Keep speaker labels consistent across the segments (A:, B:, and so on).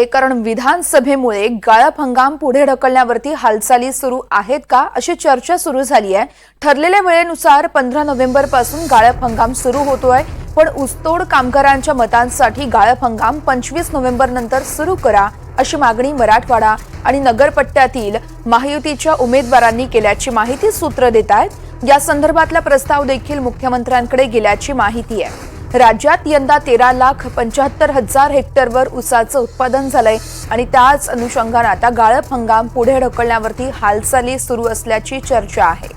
A: कारण विधानसभेमुळे गाळप हंगाम पुढे ढकलण्यावरती हालचाली सुरू आहेत का अशी चर्चा सुरू झाली आहे। ठरलेल्या वेळेनुसार 15 नोव्हेंबर पासून गाळप हंगाम सुरू होतोय, पण ऊसतोड कामगारांच्या मतांसाठी गाळप हंगाम 25 नोव्हेंबर नंतर सुरू करा अशी मागणी मराठवाडा आणि नगरपट्ट्यातील महायुतीच्या उमेदवारांनी केल्याची माहिती सूत्र देत आहेत। या संदर्भातला प्रस्ताव देखील मुख्यमंत्र्यांकडे गेल्याची माहिती आहे। राज्यात यंदा 13,75,000 हेक्टरवर ऊसाचं उत्पादन झालंय आणि त्याच अनुषंगाने आता गाळप हंगाम पुढे ढकलण्यावरती हालचाली सुरू असल्याची चर्चा आहे।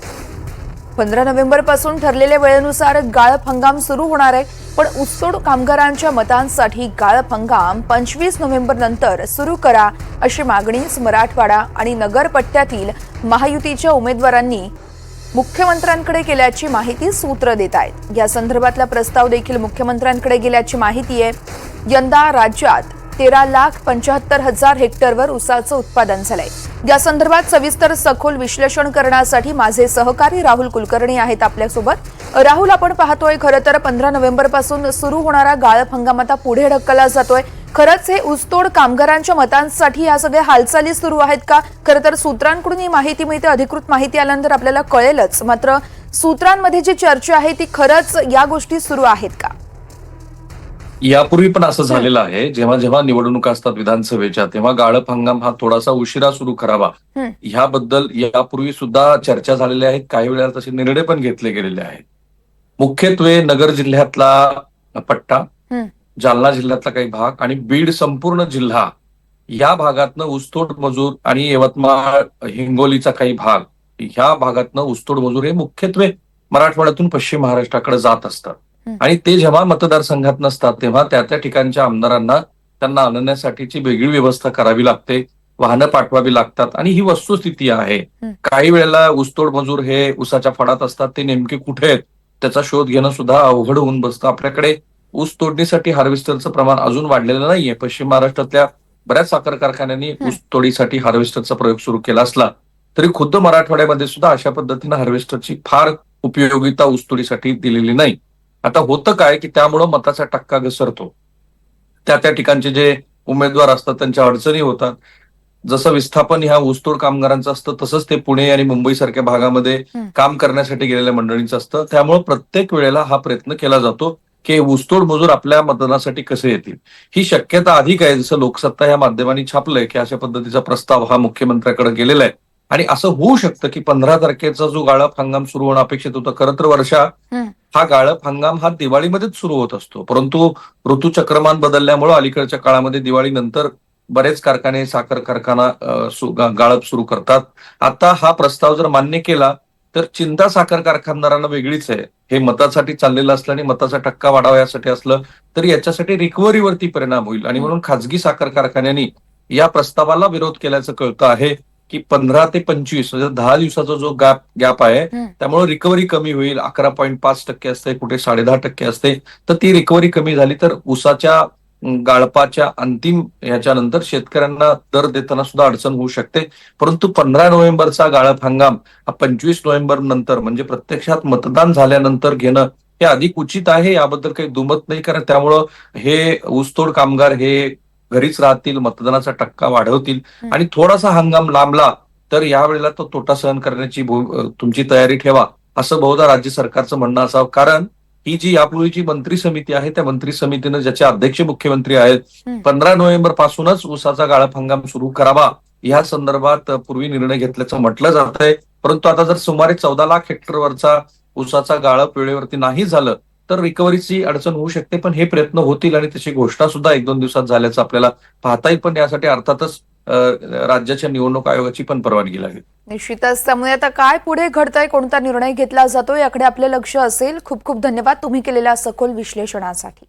A: 15 नोव्हेंबर पासून ठरलेल्या वेळेनुसार गाळप हंगाम सुरू होणार आहे, पण ऊसतोड कामगारांच्या मतांसाठी गाळप हंगाम 25 नोव्हेंबर नंतर सुरू करा अशी मागणी मराठवाडा आणि नगरपट्ट्यातील महायुतीच्या उमेदवारांनी मुख्यमंत्र्यांकडे केल्याची माहिती सूत्र देत आहेत। या संदर्भातला प्रस्ताव देखील मुख्यमंत्र्यांकडे गेल्याची माहिती आहे। यंदा राज्यात 13,75,000 हेक्टरवर ऊसाचं उत्पादन झालंय। या संदर्भात सविस्तर सखोल विश्लेषण करण्यासाठी माझे सहकारी राहुल कुलकर्णी आहेत आपल्यासोबत। राहुल, आपण पाहतोय खरं तर 15 नोव्हेंबर पासून सुरू होणारा गाळप हंगाम आता पुढे ढकलला जातोय। खरंच हे ऊसतोड कामगारांच्या मतांसाठी या सगळ्या हालचाली सुरू आहेत का? खरं तर सूत्रांकडून ही माहिती मिळते, अधिकृत माहिती आल्यानंतर आपल्याला कळेलच, मात्र सूत्रांमध्ये जी चर्चा आहे ती खरंच या गोष्टी सुरू आहेत का?
B: यापूर्वी पण असं झालेलं आहे, जेव्हा जेव्हा निवडणुका असतात विधानसभेच्या, तेव्हा गाळप हंगाम हा थोडासा उशिरा सुरू करावा ह्याबद्दल यापूर्वी सुद्धा चर्चा झालेल्या आहेत। काही वेळा तसे निर्णय पण घेतले गेलेले आहेत। मुख्यत्वे नगर जिल्ह्यातला पट्टा, जालना जिल्ह्यातला काही भाग आणि बीड संपूर्ण जिल्हा या भागातनं ऊसतोड मजूर आणि यवतमाळ हिंगोलीचा काही भाग, ह्या भागातनं ऊसतोड मजूर हे मुख्यत्वे मराठवाड्यातून पश्चिम महाराष्ट्राकडे जात असतात। आणि ते जेव्हा मतदारसंघात नसतात तेव्हा त्या त्या ठिकाणच्या आमदारांना त्यांना आणण्यासाठीची वेगळी व्यवस्था करावी लागते, वाहनं पाठवावी लागतात आणि ही वस्तुस्थिती आहे। काही वेळेला ऊसतोड मजूर हे ऊसाच्या फडात असतात, ते नेमके कुठे आहेत त्याचा शोध घेणं सुद्धा अवघड होऊन बसतं। आपल्याकडे ऊस तोडणीसाठी हार्वेस्टरचं प्रमाण अजून वाढलेलं नाहीये। पश्चिम महाराष्ट्रातल्या बऱ्याच साखर कारखान्यांनी ऊस तोडीसाठी हार्वेस्टरचा प्रयोग सुरू केला असला तरी खुद्द मराठवाड्यामध्ये सुद्धा अशा पद्धतीनं हार्वेस्टरची फार उपयोगिता ऊसतोडीसाठी दिलेली नाही। आता होतं काय की त्यामुळं मताचा टक्का घसरतो, त्या त्या ठिकाणचे जे उमेदवार असतात त्यांच्या अडचणी होतात। जसं विस्थापन ह्या ऊसतोड कामगारांचं असतं तसंच ते पुणे आणि मुंबई सारख्या भागामध्ये काम करण्यासाठी गेलेल्या मंडळींचं असतं। त्यामुळे प्रत्येक वेळेला हा प्रयत्न केला जातो की ऊसतोड मजूर आपल्या मतदानासाठी कसे येतील। ही शक्यता अधिक आहे, जसं लोकसत्ता या माध्यमांनी छापलंय की अशा पद्धतीचा प्रस्ताव हा मुख्यमंत्र्याकडे गेलेला आहे। आणि असं होऊ शकतं की 15 तारखेचा जो गाळप हंगाम सुरू होणं अपेक्षित होतं, खरं तर वर्षा हा गाळप हंगाम हा दिवाळीमध्येच सुरू होत असतो, परंतु ऋतुचक्रमान बदलल्यामुळे अलीकडच्या काळामध्ये दिवाळीनंतर बरेच कारखाने, साखर कारखाना गाळप सुरू करतात। आता हा प्रस्ताव जर मान्य केला तर चिंता साखर कारखानदारांना वेगळीच आहे। हे मतासाठी चाललेलं असलं आणि मताचा टक्का वाढावा यासाठी असलं तर याच्यासाठी रिकव्हरीवरती परिणाम होईल आणि म्हणून खाजगी साखर कारखान्यांनी या प्रस्तावाला विरोध केल्याचं कळतं आहे की 15 ते 25 म्हणजे 10 दिवसाचा जो गॅप आहे त्यामुळे रिकव्हरी कमी होईल। 11.5% असते, कुठे 10.5% असते, तर ती रिकव्हरी कमी झाली तर ऊसाच्या गाळपाच्या अंतिम ह्याच्यानंतर शेतकऱ्यांना दर देताना सुद्धा अडचण होऊ शकते। परंतु 15 नोव्हेंबरचा गाळप हंगाम हा 25 नोव्हेंबर नंतर म्हणजे प्रत्यक्षात मतदान झाल्यानंतर घेणं हे अधिक उचित आहे, याबद्दल काही दुमत नाही। कारण त्यामुळं हे ऊसतोड कामगार हे घरीच राहतील, मतदानाचा टक्का वाढवतील आणि थोडासा हंगाम लांबला तर यावेळेला तो तोटा सहन करण्याची तुमची तयारी ठेवा, असं बहुधा राज्य सरकारचं म्हणणं असावं। कारण ही जी यापूर्वीची मंत्री समिती आहे त्या मंत्री समितीनं, ज्याचे अध्यक्ष मुख्यमंत्री आहेत, 15 नोव्हेंबर पासूनच ऊसाचा गाळप हंगाम सुरू करावा या संदर्भात पूर्वी निर्णय घेतल्याचं म्हटलं जात आहे। परंतु आता जर सुमारे 14 लाख हेक्टरवरचा ऊसाचा गाळप वेळेवरती नाही झालं तर रिकव्हरीची अडचण होऊ शकते। पण हे प्रयत्न होतील आणि तशी घोषणा सुद्धा 1-2 दिवसात झाल्याचं आपल्याला पाहता येईल। पण यासाठी अर्थातच राज्याच्या निवडणूक आयोगाची पण परवानगी लागेल।
A: निश्चितच। त्यामुळे आता काय पुढे घडतंय, कोणता निर्णय घेतला जातो याकडे आपलं लक्ष असेल। खूप खूप धन्यवाद तुम्ही केलेल्या सखोल विश्लेषणासाठी।